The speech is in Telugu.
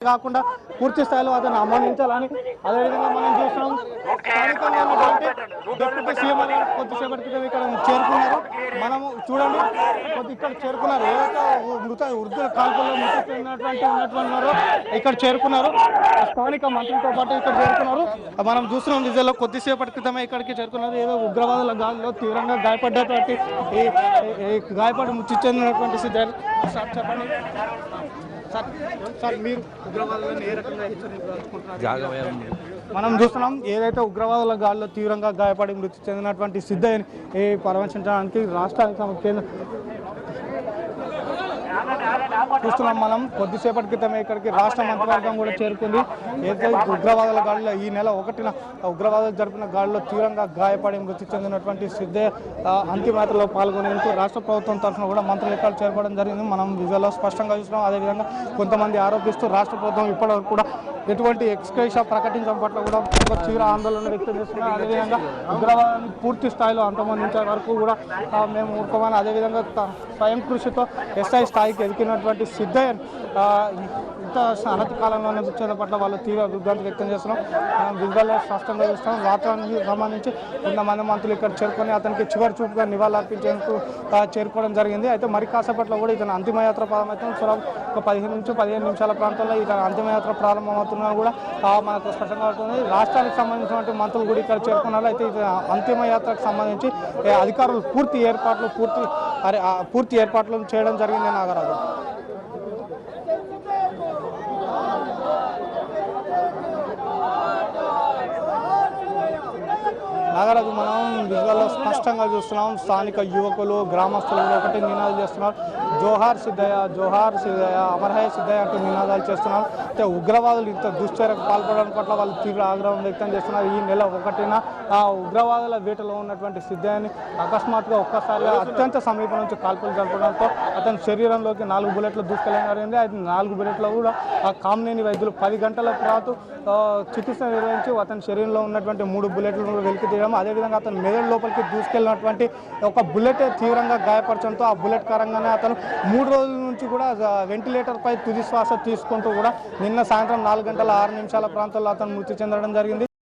కాకుండా పూర్తి స్థాయిలో అతను ఆమోదించాలని అదేవిధంగా మనం చూస్తున్నాం స్థానికంగా ఉన్నటువంటి డిప్యూటీ సీఎం కొద్దిసేపటి క్రితం ఇక్కడ చేరుకున్నారు. మనము చూడండి ఇక్కడ చేరుకున్నారు. ఏదైతే వృద్ధుల కాల్పుల్లో మృతి చెందినటువంటి ఇక్కడ చేరుకున్నారు. స్థానిక మంత్రులతో పాటు ఇక్కడ చేరుకున్నారు. మనం చూస్తున్నాం నిజంలో కొద్దిసేపటి క్రితమే ఇక్కడికి చేరుకున్నారు. ఏదో ఉగ్రవాదుల గాలిలో తీవ్రంగా గాయపడ్డటువంటి గాయపడి మృతి చెందినటువంటి సిద్ధార్థ్ సార్ చెప్పండి సార్, మీరు ఉగ్రవాదులను ఏ రకంగా హెచ్చరించాలనుకుంటున్నారు? మనం చూస్తున్నాం ఏదైతే ఉగ్రవాదుల గాల్లో తీవ్రంగా గాయపడి మృతి చెందినటువంటి సిద్ధయ్యని పరామర్శించడానికి రాష్ట్రానికి కేంద్ర చూస్తున్నాం. మనం కొద్దిసేపటి క్రితమే ఇక్కడికి రాష్ట్ర మంత్రివర్గం కూడా చేరుకుంది. ఏదైతే ఉగ్రవాదుల గాలిలో ఈ నెల 1న ఉగ్రవాదులు జరిపిన గాలిలో తీవ్రంగా గాయపడి మృతి చెందినటువంటి సిద్ధయ్య అంతిమయాత్రలో పాల్గొనేందుకు రాష్ట్ర ప్రభుత్వం తరఫున కూడా మంత్రులు ఇక్కడ చేరుకోవడం జరిగింది. మనం విజువల్లో స్పష్టంగా చూస్తున్నాం. అదేవిధంగా కొంతమంది ఆరోపిస్తూ రాష్ట్ర ప్రభుత్వం ఇప్పటివరకు కూడా ఎటువంటి ఎక్స్క్రేషా ప్రకటించడం పట్ల కూడా తీవ్ర ఆందోళన వ్యక్తం చేస్తున్నారు. అదేవిధంగా ఉగ్రవాదాన్ని పూర్తి స్థాయిలో అంతమొందించే వరకు కూడా మేము ఊరుకోమని, అదేవిధంగా స్వయం కృషితో ఎస్ఐ స్థాయికి ఎదిగినటువంటి సిద్ధయ్య ఇంత అనతి కాలంలోనే వచ్చే పట్ల వాళ్ళు తీవ్ర దిగ్భ్రాంతి వ్యక్తం చేస్తున్నాం. మనం విజువల్లో స్పష్టంగా చూస్తాం. వాతావరణానికి సంబంధించి కొంతమంది మంత్రులు ఇక్కడ చేరుకొని అతనికి చివరి చూపుగా నివాళులర్పించేందుకు చేరుకోవడం జరిగింది. అయితే మరి కాసేపట్లో కూడా ఇతను అంతిమయాత్ర ప్రారంభమవుతుంది. ఒక 15 నుంచి 15 నిమిషాల ప్రాంతంలో ఇతను అంతిమయాత్ర ప్రారంభమవుతున్నా కూడా మనకు స్పష్టంగా అవుతుంది. రాష్ట్రానికి సంబంధించినటువంటి మంత్రులు కూడా ఇక్కడ చేరుకున్నారు. అయితే అంతిమయాత్రకు సంబంధించి అధికారులు పూర్తి ఏర్పాట్లు చేయడం జరిగింది. నాగరాజు, మనం విజువల్లో స్పష్టంగా చూస్తున్నాం. స్థానిక యువకులు, గ్రామస్తులు ఒకటి నినాదాలు చేస్తున్నారు. జోహార్ సిద్ధయ్య, జోహార్ సిద్ధయ్య, అమర్హయ సిద్ధయ్య అంటూ నినాదాలు చేస్తున్నారు. అయితే ఉగ్రవాదులు ఇంత దుశ్చర్యకు పాల్పడడం పట్ల వాళ్ళు తీవ్ర ఆగ్రహం వ్యక్తం చేస్తున్నారు. ఈ నెల 1న ఉగ్రవాదుల వేటలో ఉన్నటువంటి సిద్ధయ్యని అకస్మాత్తుగా ఒక్కసారిగా అత్యంత సమీపం నుంచి కాల్పులు జరపడంతో అతని శరీరంలోకి 4 బుల్లెట్లు దూసుకెళ్ళినారైంది. అది 4 బుల్లెట్లు కూడా కామినేని వైద్యులు 10 గంటల పాటు చికిత్స నిర్వహించి అతని శరీరంలో ఉన్నటువంటి 3 బుల్లెట్లను వెలికి తీయడం, అదేవిధంగా అతను మెదడు లోపలికి దూసుకెళ్ళినటువంటి ఒక బుల్లెట్ తీవ్రంగా గాయపరచడంతో ఆ బుల్లెట్ కారణంగానే అతను 3 రోజుల నుంచి కూడా వెంటిలేటర్పై తుది శ్వాస తీసుకుంటూ కూడా నిన్న సాయంత్రం 4 గంటల 6 నిమిషాల ప్రాంతంలో అతను మృతి చెందడం జరిగింది.